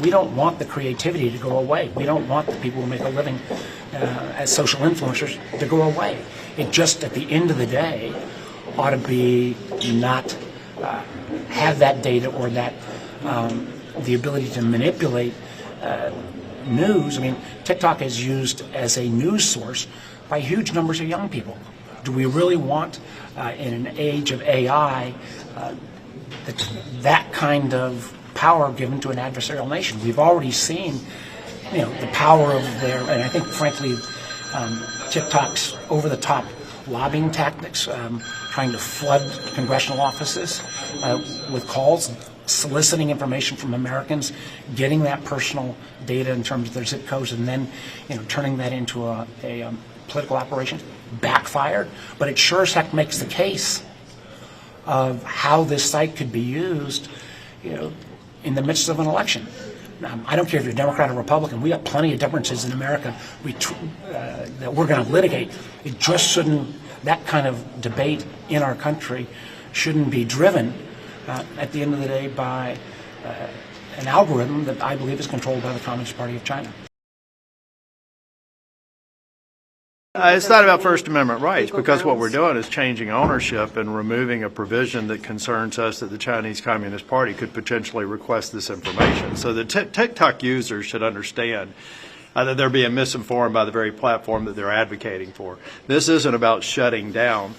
we don't want the creativity to go away. We don't want the people who make a living as social influencers to go away. It just, at the end of the day, ought to be not have that data or that the ability to manipulate news. I mean, TikTok is used as a news source by huge numbers of young people. Do we really want, in an age of AI, that kind of power given to an adversarial nation? We've already seen, the power of their, and I think, frankly, TikTok's over-the-top lobbying tactics, trying to flood congressional offices with calls, soliciting information from Americans, getting that personal data in terms of their zip codes, and then turning that into a political operation, backfired. But it sure as heck makes the case of how this site could be used, in the midst of an election. I don't care if you're Democrat or Republican. We have plenty of differences in America that we're going to litigate. It just shouldn't. That kind of debate in our country shouldn't be driven, at the end of the day, by an algorithm that I believe is controlled by the Communist Party of China. It's not about First Amendment rights, because what we're doing is changing ownership and removing a provision that concerns us that the Chinese Communist Party could potentially request this information. So the TikTok users should understand that they're being misinformed by the very platform that they're advocating for. This isn't about shutting down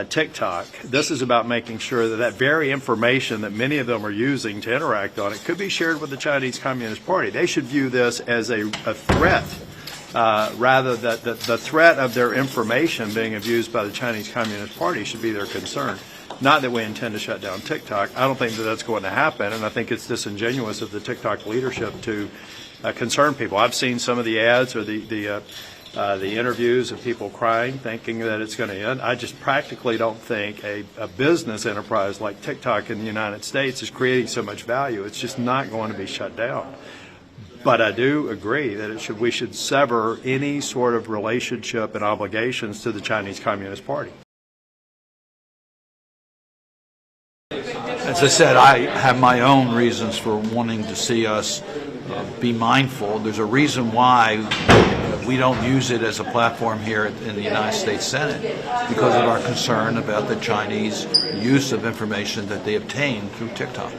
TikTok. This is about making sure that that very information that many of them are using to interact on it could be shared with the Chinese Communist Party. They should view this as a threat. Rather that the threat of their information being abused by the Chinese Communist Party should be their concern. Not that we intend to shut down TikTok. I don't think that that's going to happen, and I think it's disingenuous of the TikTok leadership to concern people. I've seen some of the ads or the interviews of people crying, thinking that it's going to end. I just practically don't think a business enterprise like TikTok in the United States is creating so much value. It's just not going to be shut down. But I do agree that we should sever any sort of relationship and obligations to the Chinese Communist Party. As I said, I have my own reasons for wanting to see us be mindful. There's a reason why we don't use it as a platform here in the United States Senate, because of our concern about the Chinese use of information that they obtain through TikTok.